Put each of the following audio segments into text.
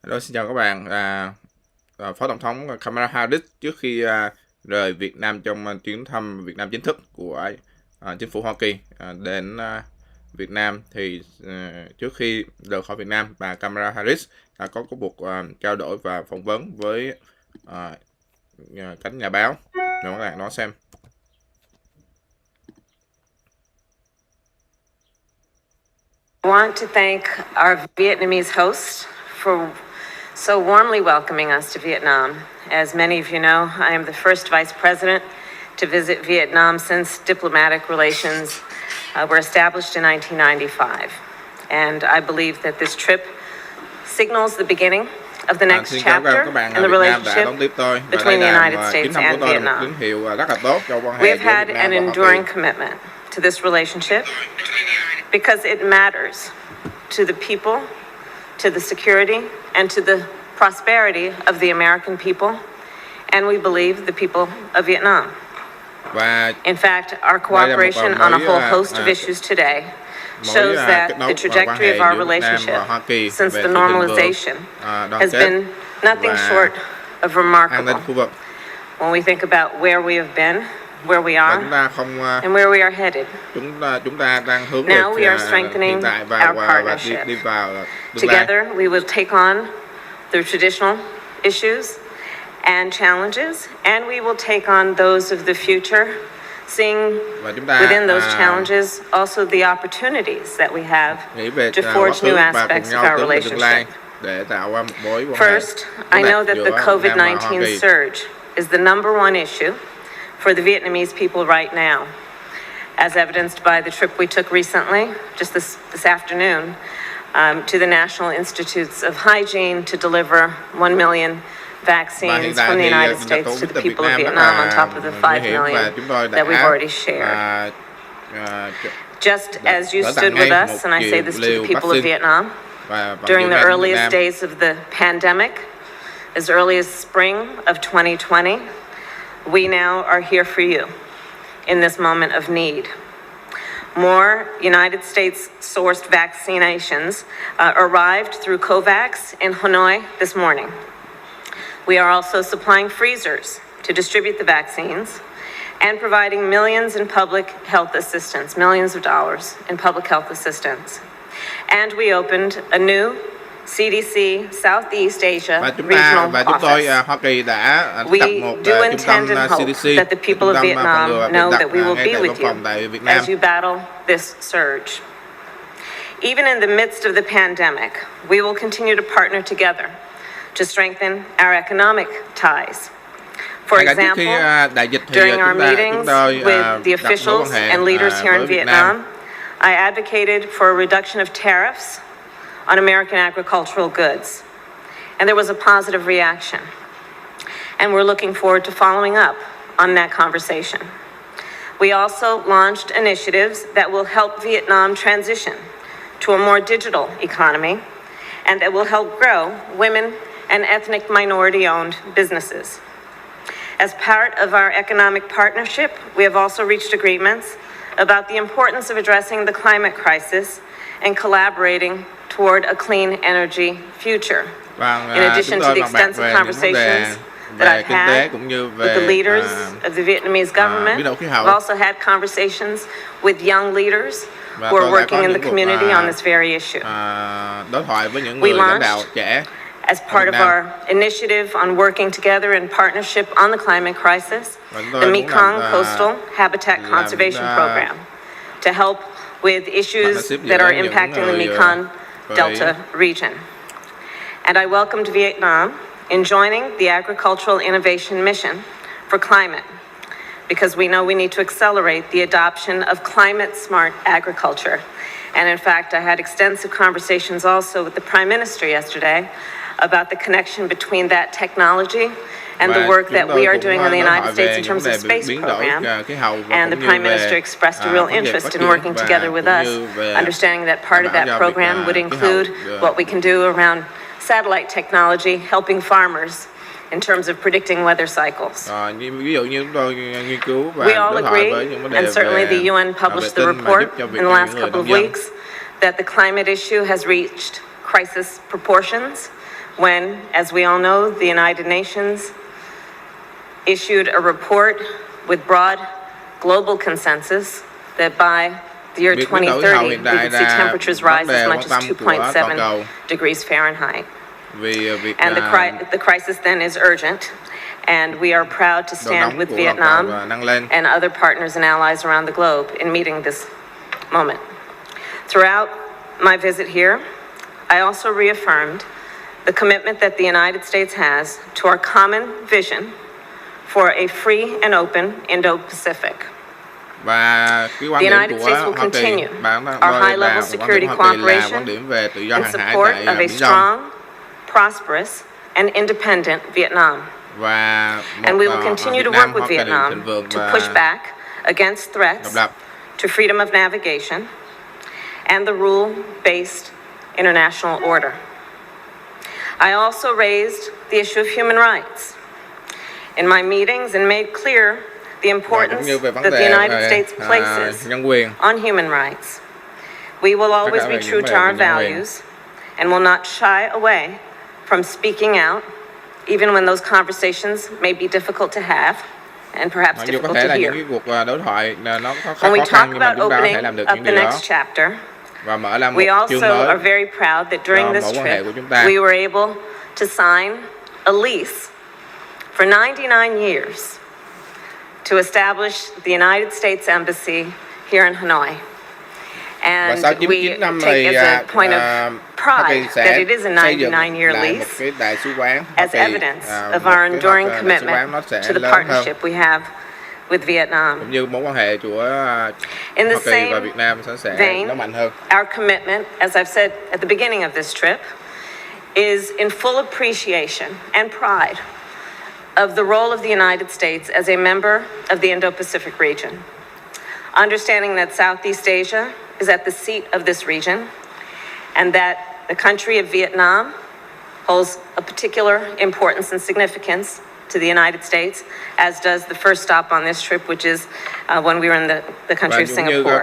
Hello, xin chào các bạn. Phó Tổng thống Kamala Harris trước khi rời Việt Nam trong chuyến thăm Việt Nam chính thức của chính phủ Hoa Kỳ đến Việt Nam thì trước khi rời khỏi Việt Nam, bà Kamala Harris đã có cuộc trao đổi và phỏng vấn với cánh nhà báo. Mời các bạn đón xem. I want to thank our Vietnamese host for so warmly welcoming us to Vietnam. As many of you know, I am the first vice president to visit Vietnam since diplomatic relations were established in 1995. And I believe that this trip signals the beginning of the next chapter in the relationship between the United States and Vietnam. We have had an enduring commitment to this relationship because it matters to the people, to the security, and to the prosperity of the American people, and we believe the people of Vietnam. In fact, our cooperation on a whole host of issues today shows that the trajectory of our relationship since the normalization has been nothing short of remarkable. When we think about where we have been, where we are, and where we are headed. Now we are strengthening our partnership. Together, we will take on the traditional issues and challenges, and we will take on those of the future, seeing within those challenges also the opportunities that we have to forge new aspects of our relationship. First, I know that the COVID-19 surge is the #1 issue for the Vietnamese people right now, as evidenced by the trip we took recently, just this afternoon, to the National Institutes of Hygiene to deliver 1 million vaccines from the United States to the people of Vietnam on top of the 5 million that we've already shared. Just as you stood with us, and I say this to the people of Vietnam, during the earliest days of the pandemic, as early as spring of 2020, we now are here for you in this moment of need. More United States-sourced vaccinations arrived through COVAX in Hanoi this morning. We are also supplying freezers to distribute the vaccines and providing millions in public health assistance, millions of dollars in public health assistance. And we opened a new CDC Southeast Asia regional office. We do intend and hope that the people of Vietnam know that we will be with you as you battle this surge. Even in the midst of the pandemic, we will continue to partner together to strengthen our economic ties. For example, during our meetings with the officials and leaders here in Vietnam, I advocated for a reduction of tariffs on American agricultural goods. And there was a positive reaction. And we're looking forward to following up on that conversation. We also launched initiatives that will help Vietnam transition to a more digital economy and that will help grow women and ethnic minority-owned businesses. As part of our economic partnership, we have also reached agreements about the importance of addressing the climate crisis and collaborating toward a clean energy future. In addition to the extensive conversations that I've had with the leaders of the Vietnamese government, I've also had conversations with young leaders who are working in the community on this very issue. We launched, as part of our initiative on working together in partnership on the climate crisis, the Mekong Coastal Habitat Conservation Program to help with issues that are impacting the Mekong Delta region. And I welcomed Vietnam in joining the Agricultural Innovation Mission for Climate, because we know we need to accelerate the adoption of climate-smart agriculture. And in fact, I had extensive conversations also with the Prime Minister yesterday about the connection between that technology and the work that we are doing in the United States in terms of space program. And the Prime Minister expressed a real interest in working together with us, understanding that part of that program would include what we can do around satellite technology helping farmers in terms of predicting weather cycles. Ví dụ như chúng tôi nghiên cứu và We all đối thoại agree, với những vấn đề and certainly về the UN vệ published the tinh mà report giúp cho việc in the last người couple of nông dân. weeks that the climate issue has reached crisis proportions when, as we all know, the United Nations issued a report with broad global consensus that by the year 2030, we could see temperatures rise as much as 2.7 degrees Fahrenheit. And the crisis then is urgent, and we are proud to stand with Vietnam and other partners and allies around the globe in meeting this moment. Throughout my visit here, I also reaffirmed the commitment that the United States has to our common vision for a free and open Indo-Pacific. The United States will continue our high-level security cooperation in support of a strong, prosperous, and independent Vietnam. And we will continue to work with Vietnam to push back against threats to freedom of navigation and the rule-based international order. I also raised the issue of human rights in my meetings and made clear the importance that the United States places on human rights. We will always be true to our values and will not shy away from speaking out, even when those conversations may be difficult to have and perhaps difficult to hear. When we talk about opening up the next chapter, we also are very proud that during this trip, we were able to sign a lease for 99 years to establish the United States Embassy here in Hanoi. And we take as a point of pride that it is a 99-year lease as evidence of our enduring commitment to the partnership we have with Vietnam. In the same vein, our commitment, as I've said at the beginning of this trip, is in full appreciation and pride of the role of the United States as a member of the Indo-Pacific region. Understanding that Southeast Asia is at the seat of this region and that the country of Vietnam holds a particular importance and significance to the United States, as does the first stop on this trip, which is when we were in the country of Singapore.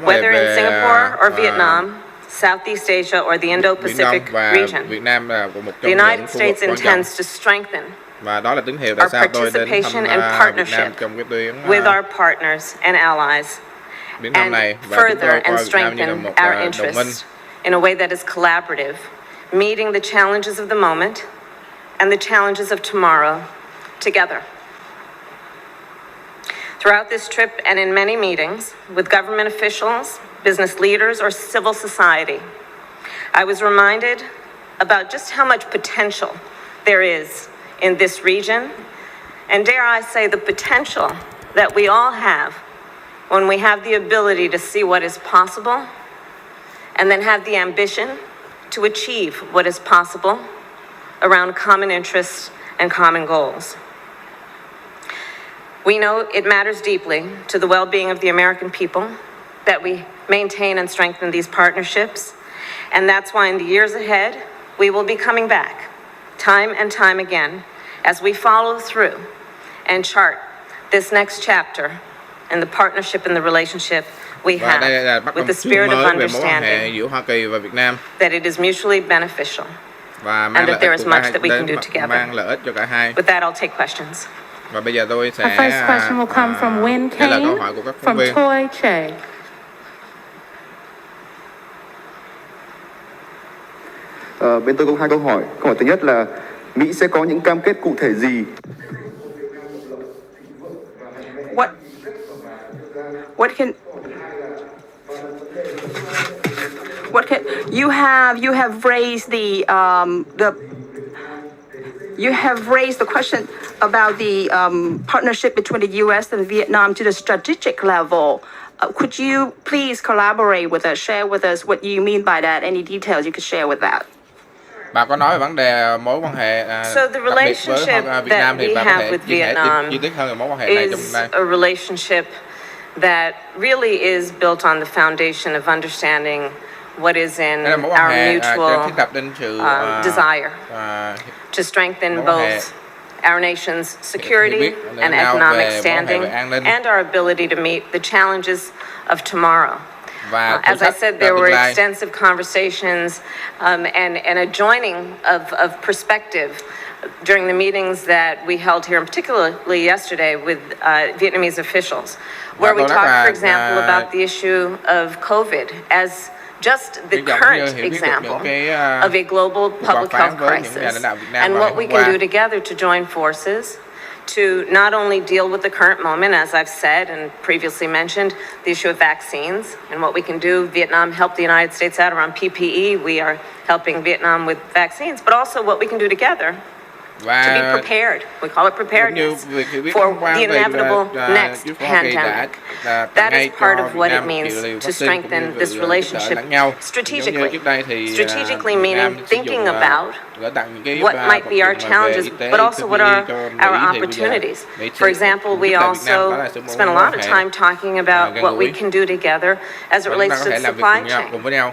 Whether in Singapore or Vietnam, Southeast Asia or the Indo-Pacific region, the United States intends to strengthen our participation and partnership with our partners and allies, and further and strengthen our interests in a way that is collaborative, meeting the challenges of the moment and the challenges of tomorrow together. Throughout this trip and in many meetings with government officials, business leaders, or civil society, I was reminded about just how much potential there is in this region, and dare I say, the potential that we all have when we have the ability to see what is possible and then have the ambition to achieve what is possible around common interests and common goals. We know it matters deeply to the well-being of the American people that we maintain and strengthen these partnerships, and that's why in the years ahead, we will be coming back time and time again as we follow through and chart this next chapter in the partnership and the relationship we have with the spirit of understanding that it is mutually beneficial and that there is much that we can do together. With that, I'll take questions. Our first question will come from Win Kane from Toy Che. Bên tôi có hai câu hỏi. Câu hỏi thứ nhất là Mỹ sẽ có những cam kết cụ thể gì? What can you have raised the question about the partnership between the U.S. and Vietnam to the strategic level. Could you please collaborate with us, share with us what you mean by that? Any details you could share with that? Bà có nói về vấn đề mối quan hệ So the relationship that we have with Vietnam is a relationship that really is built on the foundation of understanding what is in Đây là mối quan our hệ mutual thiết lập trên sự desire à, to strengthen mối quan hệ both our nation's security biết and lẫn nhau economic về mối quan hệ standing về an ninh and our ability to meet the challenges of tomorrow. và thử As I thách said, cho there tương were lai. extensive conversations and a joining of perspective during the meetings that we held here, and particularly yesterday with Vietnamese officials, where we tôi rất talked, là, for example, about the issue of COVID as just the hy vọng current như hiểu biết được example những cái of a global public phán health với những nhà lãnh crisis, đạo Việt Nam and vào what ngày we hôm can qua. do together to join forces to not only deal with the current moment, as I've said and previously mentioned, the issue of vaccines and what we can do. Vietnam helped the United States out around PPE. We are helping Vietnam with vaccines, but also what we can do together to be Và prepared. We call it cũng như preparedness việc hiểu biết for hôm qua the về inevitable next chính phủ Hoa Kỳ pandemic. đã That ngay is part cho of Việt what Nam it means triệu liều to vaccine cũng strengthen như this việc giúp đỡ relationship lẫn nhau. Giống như strategically. trước đây thì Strategically Việt meaning Nam sử thinking dụng about gửi tặng những cái what might be our vật dụng về challenges, y tế, but also what are cho our Mỹ thì bây giờ opportunities. Mỹ For example, giúp we đỡ Việt Nam, đó also là sự spent a mối lot quan of hệ time talking about gần what we gũi. can do together as it Và chúng ta relates có to thể the làm việc supply cùng nhau, chain. cùng với nhau.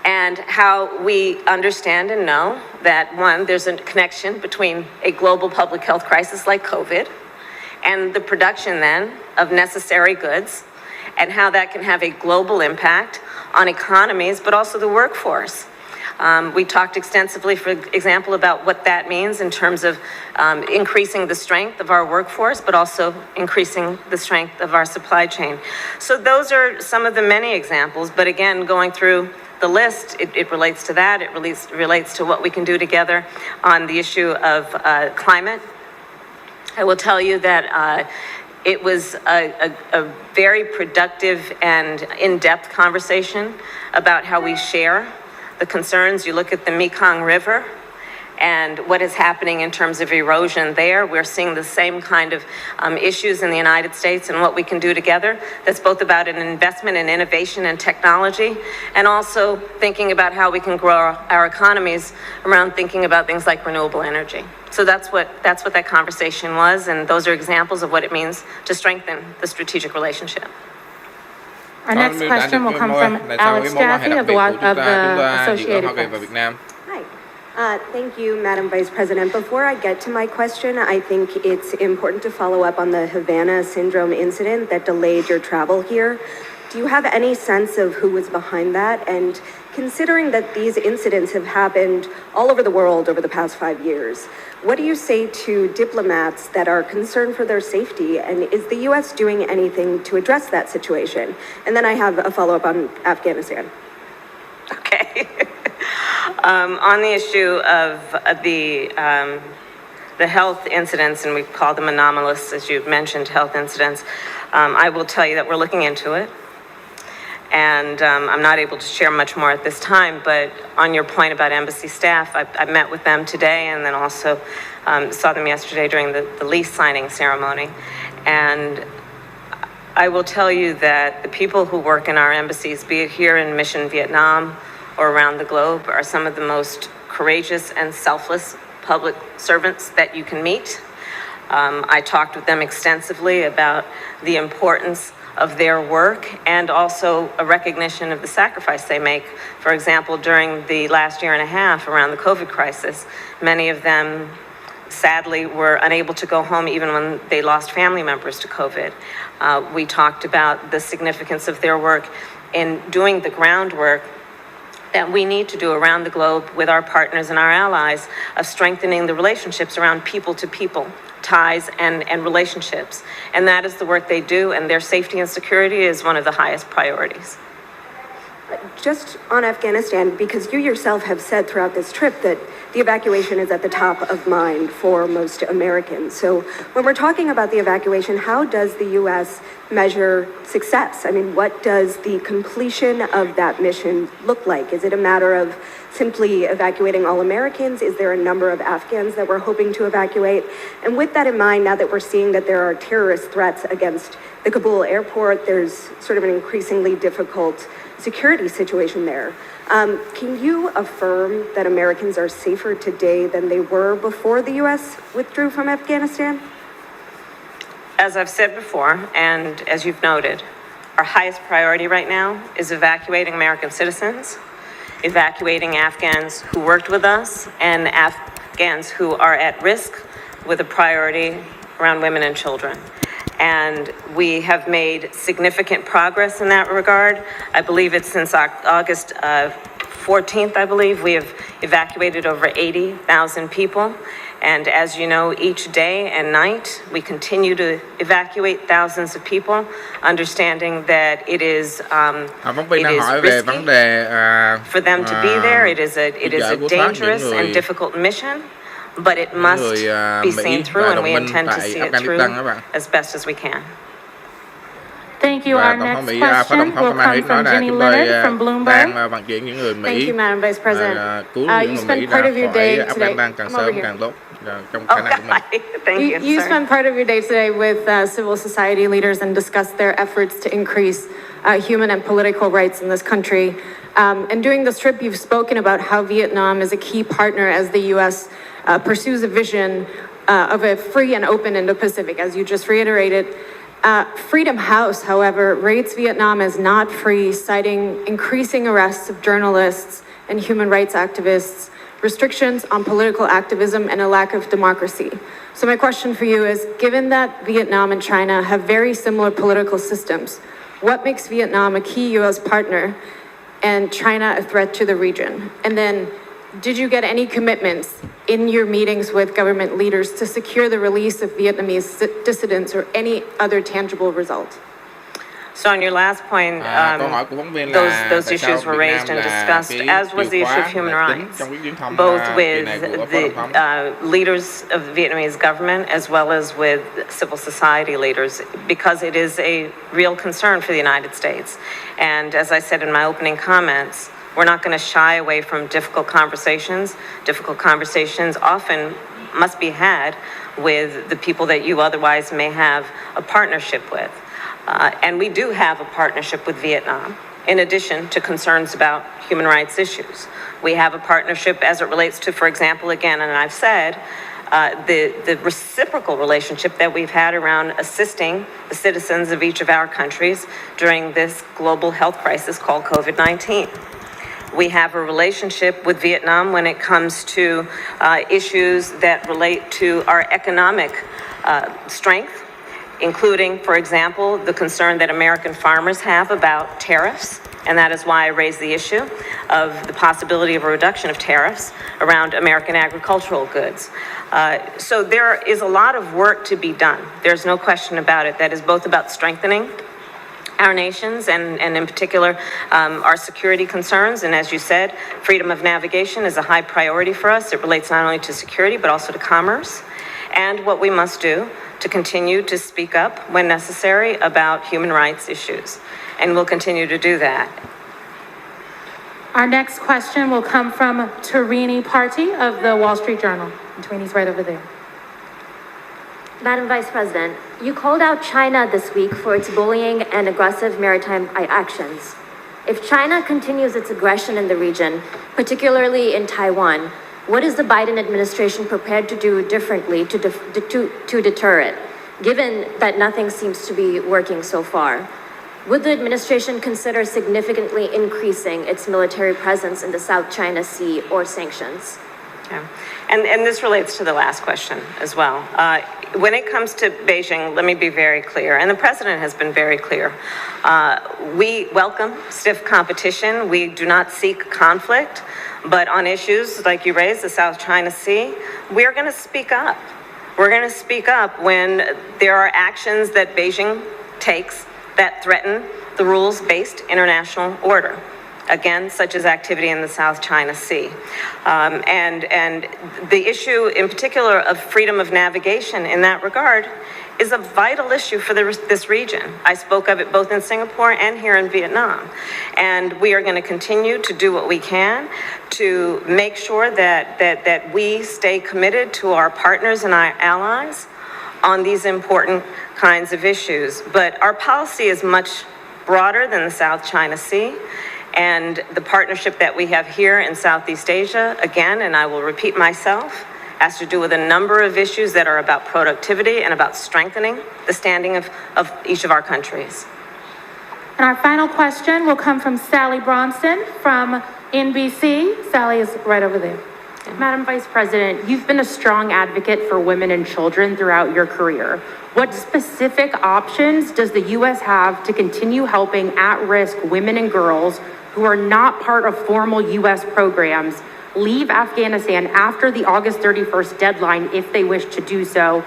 And how we understand and know that, one, there's a connection between a global public health crisis like COVID and the production then of necessary goods, and how that can have a global impact on economies, but also the workforce. We talked extensively, for example, about what that means in terms of increasing the strength of our workforce, but also increasing the strength of our supply chain. So those are some of the many examples, but again, going through the list, it relates to that. It relates to what we can do together on the issue of climate. I will tell you that it was a very productive and in-depth conversation about how we share the concerns. You look at the Mekong River and what is happening in terms of erosion there. We're seeing the same kind of issues in the United States, and what we can do together. That's both about an investment in innovation and technology, and also thinking about how we can grow our economies around thinking about things like renewable energy. So that's what that conversation was, and those are examples of what it means to strengthen the strategic relationship. Our next question will come from Alex Jaffe of the Associated Press. Thank you, Madam Vice President. Before I get to my question, I think it's important to follow up on the Havana syndrome incident that delayed your travel here. Do you have any sense of who was behind that? And considering that these incidents have happened all over the world over the past 5 years, what do you say to diplomats that are concerned for their safety? And is the U.S. doing anything to address that situation? And then I have a follow-up on Afghanistan. Okay. On the issue of the health incidents, and we call them anomalous, as you mentioned, health incidents, I will tell you that we're looking into it. And I'm not able to share much more at this time, but on your point about embassy staff, I met with them today and then also saw them yesterday during the lease signing ceremony. And I will tell you that the people who work in our embassies, be it here in Mission Vietnam or around the globe, are some of the most courageous and selfless public servants that you can meet. I talked with them extensively about the importance of their work and also a recognition of the sacrifice they make. For example, during the last year and a half around the COVID crisis, many of them sadly were unable to go home even when they lost family members to COVID. We talked about the significance of their work in doing the groundwork that we need to do around the globe with our partners and our allies of strengthening the relationships around people-to-people ties and relationships. And that is the work they do, and their safety and security is one of the highest priorities. Just on Afghanistan, because you yourself have said throughout this trip that the evacuation is at the top of mind for most Americans. So when we're talking about the evacuation, how does the U.S. measure success? I mean, what does the completion of that mission look like? Is it a matter of simply evacuating all Americans? Is there a number of Afghans that we're hoping to evacuate? And with that in mind, now that we're seeing that there are terrorist threats against the Kabul airport, there's sort of an increasingly difficult security situation there. Can you affirm that Americans are safer today than they were before the U.S. withdrew from Afghanistan? As I've said before, and as you've noted, our highest priority right now is evacuating American citizens evacuating Afghans who worked with us and Afghans who are at risk, with a priority around women and children. And we have made significant progress in that regard. I believe it's since August 14th, I believe, we have evacuated over 80,000 people. And as you know, each day and night, we continue to evacuate thousands of people, understanding that it is Phóng viên đang hỏi về vấn đề for them to be there. It is a dangerous and difficult mission, but it must be seen through, and we intend to see it through as best as we can. Thank you. Our next question will come from Jenny Leonard from Bloomberg. Thank you, Madam Vice President. You spent part of your day today. Come over here. You spent part of your day today with civil society leaders and discussed their efforts to increase human and political rights in this country. And during this trip, you've spoken about how Vietnam is a key partner as the U.S. Pursues a vision of a free and open Indo-Pacific, as you just reiterated. Freedom House, however, rates Vietnam as not free, citing increasing arrests of journalists and human rights activists, restrictions on political activism, and a lack of democracy. So my question for you is, given that Vietnam and China have very similar political systems, what makes Vietnam a key U.S. partner and China a threat to the region? And then, did you get any commitments in your meetings with government leaders to secure the release of Vietnamese dissidents or any other tangible result? So on your last point, those issues were raised and discussed, as was the issue of human rights, both with the leaders of the Vietnamese government as well as with civil society leaders, because it is a real concern for the United States. And as I said in my opening comments, we're not going to shy away from difficult conversations. Difficult conversations often must be had with the people that you otherwise may have a partnership with. And we do have a partnership with Vietnam, in addition to concerns about human rights issues. We have a partnership as it relates to, for example, again, and I've said, the reciprocal relationship that we've had around assisting the citizens of each of our countries during this global health crisis called COVID-19. We have a relationship with Vietnam when it comes to issues that relate to our economic strength, including, for example, the concern that American farmers have about tariffs. And that is why I raised the issue of the possibility of a reduction of tariffs around American agricultural goods. So there is a lot of work to be done. There's no question about it. That is both about strengthening our nations and in particular our security concerns. And as you said, freedom of navigation is a high priority for us. It relates not only to security but also to commerce, and what we must do to continue to speak up when necessary about human rights issues. And we'll continue to do that. Our next question will come from Tarini Party of the Wall Street Journal. And Tarini's right over there. Madam Vice President, you called out China this week for its bullying and aggressive maritime actions. If China continues its aggression in the region, particularly in Taiwan, what is the Biden administration prepared to do differently to deter it, given that nothing seems to be working so far? Would the administration consider significantly increasing its military presence in the South China Sea or sanctions? Yeah. And this relates to the last question as well. When it comes to Beijing, let me be very clear, and the president has been very clear. We welcome stiff competition. We do not seek conflict, but on issues like you raised, the South China Sea, we're going to speak up. We're going to speak up when there are actions that Beijing takes that threaten the rules-based international order. Again, such as activity in the South China Sea. And the issue in particular of freedom of navigation in that regard is a vital issue for this region. I spoke of it both in Singapore and here in Vietnam. And we are going to continue to do what we can to make sure that we stay committed to our partners and our allies on these important kinds of issues. But our policy is much broader than the South China Sea. And the partnership that we have here in Southeast Asia, again, and I will repeat myself, has to do with a number of issues that are about productivity and about strengthening the standing of each of our countries. And our final question will come from Sally Bronson from NBC, Sally is right over there. Madam Vice President, you've been a strong advocate for women and children throughout your career. What specific options does the U.S. have to continue helping at-risk women and girls who are not part of formal U.S. programs leave Afghanistan after the August 31st deadline if they wish to do so?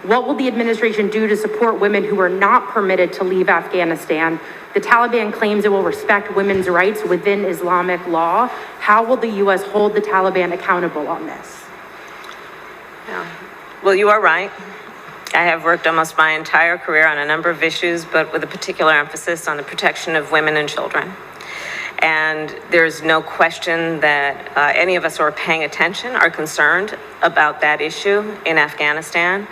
What will the administration do to support women who are not permitted to leave Afghanistan? The Taliban claims it will respect women's rights within Islamic law. How will the U.S. hold the Taliban accountable on this? Well, you are right. I have worked almost my entire career on a number of issues, but with a particular emphasis on the protection of women and children. And there's no question that any of us who are paying attention are concerned about that issue in Afghanistan.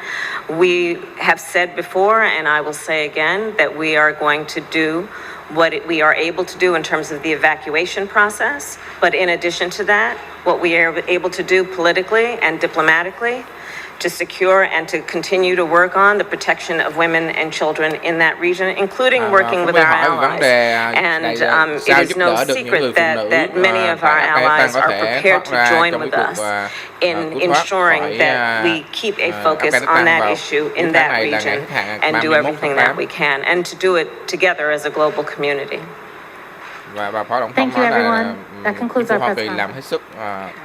We have said before, and I will say again, that we are going to do what we are able to do in terms of the evacuation process. But in addition to that, what we are able to do politically and diplomatically to secure and to continue to work on the protection of women and children in that region, including working with our allies. And it is no secret that many of our allies are prepared to join with us in ensuring that we keep a focus on that issue in that region and do everything that we can, and to do it together as a global community. Và Phó Tổng thống Thank you, nói là everyone. That concludes chính phủ our Hoa press Kỳ làm conference. hết sức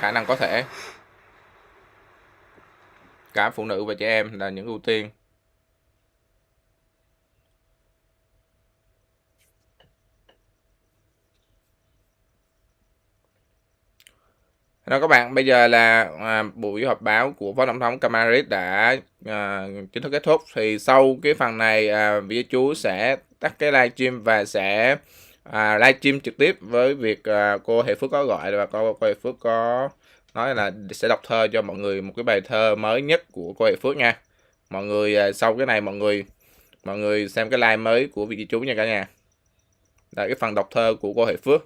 khả năng có thể. Cả phụ nữ và trẻ em là những ưu tiên. Rồi các bạn, bây giờ là buổi họp báo của Phó Tổng thống Kamala Harris đã chính thức kết thúc. Thì sau cái phần này, vị chú sẽ tắt cái livestream và sẽ livestream trực tiếp với việc cô Hệ Phước có gọi, và cô Hệ Phước có nói là sẽ đọc thơ cho mọi người một cái bài thơ mới nhất của cô Hệ Phước nha. Mọi người sau cái này mọi người xem cái live mới của vị chú nha cả nhà. Là cái phần đọc thơ của cô Hệ Phước.